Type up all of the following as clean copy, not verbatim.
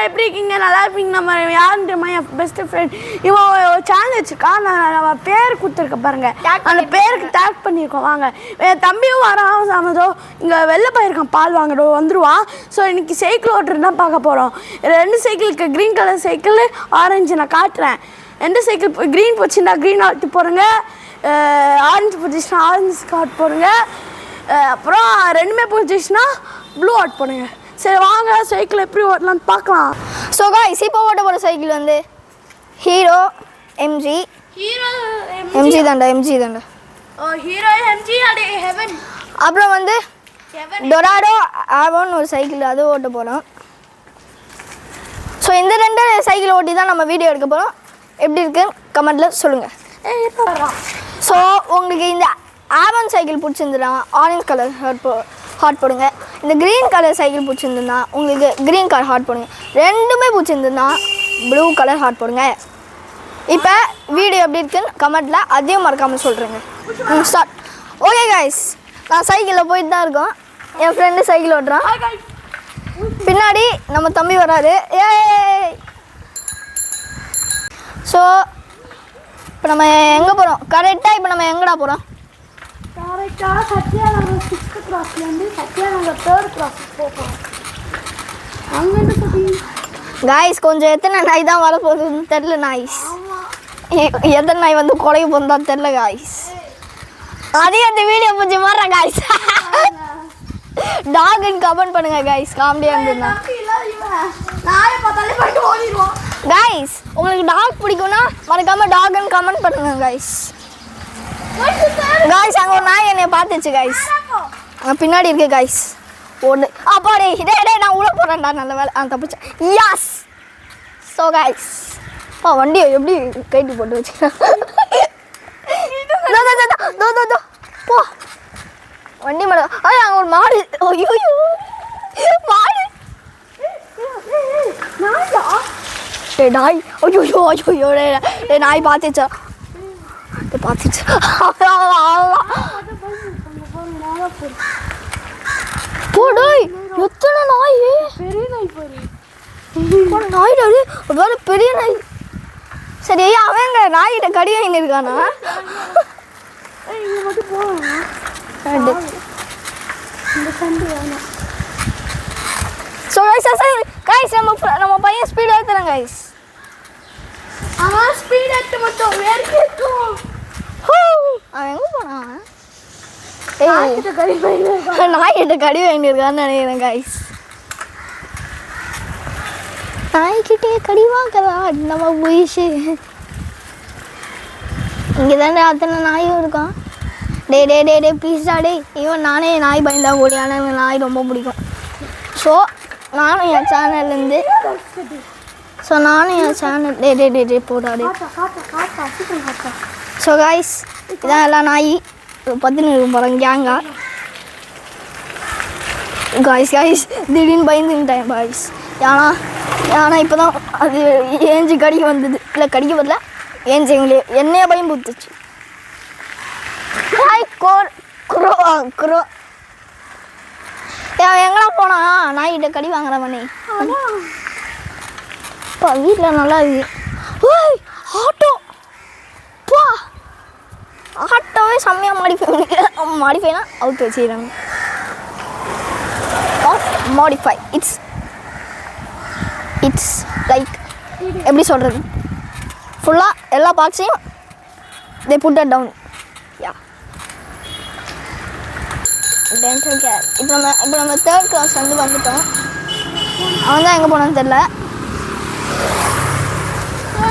எல்லாரும் எப்படி இருக்கீங்க? நல்லா இருப்பீங்க. நம்ம யாருன்ற என் பெஸ்ட் ஃப்ரெண்ட் இவன் ஒரு சேனல் வச்சுருக்கான். நம்ம பேர் கொடுத்துருக்க பாருங்க, அந்த பேருக்கு டேக் பண்ணியிருக்கோம். வாங்க, என் தம்பியும் வரான். சமதோ இங்கே வெளில போயிருக்கான், பால் வாங்கடோ வந்துடுவான். ஸோ இன்னைக்கு சைக்கிள் ஓட்டுறது தான் பார்க்க போகிறோம். 2 சைக்கிளுக்கு க்ரீன் கலர் சைக்கிள், ஆரஞ்சு நான் காட்டுறேன். எந்த சைக்கிள் க்ரீன் போச்சுன்னா க்ரீன் ஆட்டு போகிறேங்க, ஆரஞ்சு போச்சுன்னா ஆரஞ்சு காட் போடுங்க, அப்புறம் 2மே போச்சுன்னா ப்ளூ ஆட் போடுங்க. சரி வாங்க சைக்கிள் எப்படி ஓட்டலாம்னு பார்க்கலாம். ஸோ காய்ஸ் இப்போ ஓட்ட போகிற சைக்கிள் வந்து ஹீரோ எம்ஜி தாண்டா ஹீரோ எம்ஜி அடே ஹெவன். அப்புறம் வந்து டொராடோ ஆவோன்னு ஒரு சைக்கிள், அது ஓட்ட போகிறோம். ஸோ இந்த 2 சைக்கிள் ஓட்டி தான் நம்ம வீடியோ எடுக்க போகிறோம். எப்படி இருக்குன்னு கமெண்ட்டில் சொல்லுங்கள். ஸோ உங்களுக்கு இந்த ஆவன் சைக்கிள் பிடிச்சிருந்துன்னா ஆரஞ்சு கலர் ஹார்ட் போடுங்க. இந்த க்ரீன் கலர் சைக்கிள் பிடிச்சிருந்துன்னா உங்களுக்கு க்ரீன் கலர் ஹார்ட் போடுங்க. 2மே பிடிச்சிருந்துன்னா ப்ளூ கலர் ஹார்ட் போடுங்க. இப்போ வீடியோ எப்படி இருக்குன்னு கமெண்ட்டில் அதையும் மறக்காமல் சொல்கிறேங்க. ஸ்டார்ட். ஓகே கைஸ், நான் சைக்கிளில் போயிட்டு தான் இருக்கோம். என் ஃப்ரெண்டு சைக்கிள் ஓட்டுறான். பின்னாடி நம்ம தம்பி வராது. ஸோ இப்போ நம்ம எங்கே போகிறோம்? கரெக்டாக இப்போ நம்ம எங்கடா போகிறோம்? கரெக்டாக Sathyanagar 6th கிராஸ்லேருந்து Sathyanagar 3rd cross போகிறோம். அங்கேருந்து பார்த்தீங்க காய்ஸ், கொஞ்சம் எத்தனை நாய் தான் வரப்போகுதுன்னு தெரில. நாய்ஸ் எத்தனை நாய் வந்து கொலைக்கு போகிறதா தெரில காய்ஸ். அதையும் அந்த வீடியோ பிடிச்சி மாறேன் காய்ஸ். டாக்னு கமெண்ட் பண்ணுங்க காய்ஸ், காமெடியாக இருந்ததுன்னா. காய்ஸ் உங்களுக்கு டாக் பிடிக்கும்னா மறக்காம டாக்னு கமெண்ட் பண்ணுங்க காய்ஸ். காய்ஸ் அங்கே ஒரு நாய் என்னை பார்த்துச்சு காய்ஸ், அங்கே பின்னாடி இருக்கு காய்ஸ். ஒன்று அப்பாடே டே நான் உள்ள போகிறேன்டா. நல்ல வேலை தப்பிச்சேன். யாஸ். ஸோ காய்ஸ் வண்டியை எப்படி கைட்டு போட்டு வச்சுக்கேன். போ வண்டி மேலே. அங்கே ஒரு மாடு. ஐயோ மாடு. டே நாய். ஐயோ டே நாய் பார்த்துச்சா? பார்த்துச்சு. போடோய் எத்தனை நாய். பெரிய நாய் பாரு. நாய் டாடி ஒரு வேலை பெரிய நாய். சரி அவங்க நாய்கிட்ட கடி வாங்கி இருக்கானா? ஸோ கைஸ் நம்ம பையன் ஸ்பீடாக ஏற்றுறேன் கைஸ். அவன் ஸ்பீட் எடுத்து மட்டும் வேர்க்கும். அவன் எங்கே போனான்? நாய்கிட்ட கடி வாங்கியிருக்கான்னு நினைக்கிறேன் கைஸ். நாய்கிட்டே கடி வாங்கறா நம்ம போயிச்சு. இங்கே தானே அத்தனை நாயும் இருக்கான். டே ப்ளீஸ்டா டே. இவன் நானே நாய் பயந்தா கூடிய, ஆனால் எனக்கு நாய் ரொம்ப பிடிக்கும். ஸோ நானும் என் சேனல்லேருந்து டே போடாடே. ஸோ காய்ஸ் இதான் எல்லாம் நாய் 10 போகிறேன் கேங்கா. காய்ஸ் திடீர்னு பயந்துக்கிட்டேன் காய்ஸ். ஏன்னா இப்போ தான் அது ஏஞ்சி கடிக்க வந்தது. இல்லை கடிக்க வரல, ஏஞ்சி என்னைய பயம் பூத்துச்சு. குரோ எங்கடா போனா? நாய்கிட்ட கடி வாங்குற பண்ணி இப்போ வீட்டில் நல்லா இருக்கு. ஆட்டோ பா, ஆட்டோவே செம்மையாக மாடிஃபைனா அவுட் வச்சுக்கிறாங்க. மாடிஃபை இட்ஸ் லைக் எப்படி சொல்கிறது, ஃபுல்லாக எல்லா பார்ட்ஸையும் they put it down. Yeah dental care. இப்போ நம்ம 3rd கிளாஸ் வந்து வந்துட்டோம். அவன் தான் எங்கே போனான்னு தெரில.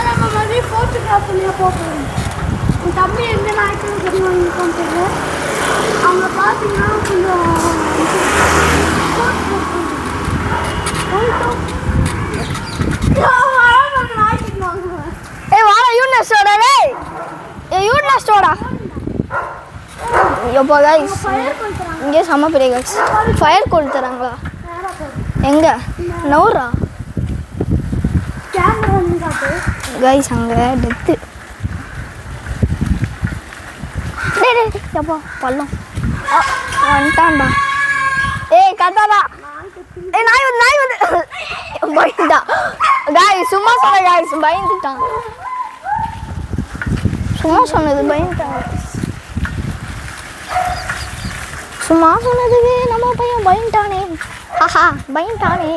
நம்ம மாதிரி 4th கிளாஸ் போகிறோம். என் தம்பி எந்த நாய்க்கும் கடி வாங்கிருக்கோன்னு தெரியல. அவங்க பார்த்தீங்கன்னா கொஞ்சம் வாடா யூனிவர்ஸ்டோடா. யூனிவர்ஸ்டோடா எப்போ கைஸ் இங்கே செம்ம பெரிய கைஸ் ஃபயர் கோல் தராங்களா? எங்கே நவுரா கைஸ்? அங்கே டெத்து. எப்போ பள்ளம் வந்துட்டான்டா. ஏய் கத்தாடா. ஏய் நாய் வந்து பயந்துட்டான் காய்ஸ் சும்மா சொல்ல காய்ஸ் பயந்துட்டான் சும்மா சொன்னது பயந்துட்டான் சும்மா சொன்னதுக்கு நம்ம பையன் பயந்துட்டானே ஆஹா பயந்துட்டானே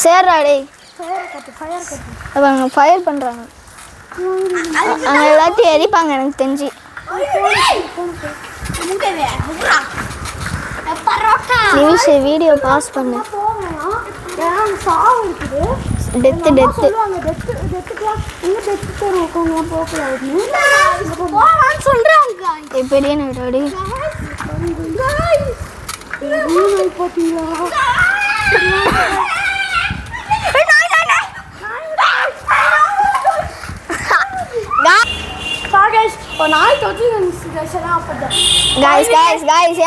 சேர்றா டேய் அவங்க ஃபயர் பண்ணுறாங்க அவங்க எல்லாத்தையும் எரிப்பாங்க எனக்கு தெரிஞ்சு நிமிஷம் வீடியோ பாஸ் பண்ணு டெத்து பெரிய நாடாடி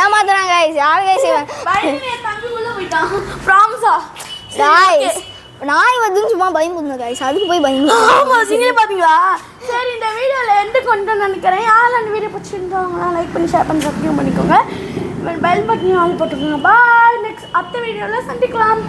ஏமாத்துறாங்க guys யார் guys இவன் guys நாய் வந்து சும்மா பயந்துங்க guys அதுக்கு போய் பயந்து ஆமா நீங்களே பாத்தீங்களா சரி இந்த வீடியோல எண்ட் கண்டென்ட் நினைக்கிறேன் யாரெல்லாம் இந்த வீடியோ பிடிச்சிருந்தாங்களா லைக் பண்ணி ஷேர் பண்ணி சப்ஸ்கிரைப் பண்ணிக்கோங்க பெல் பட்டனையும் ஆல் போட்டுக்கோங்க பாய் நெக்ஸ்ட் அடுத்த வீடியோல சந்திக்கலாம்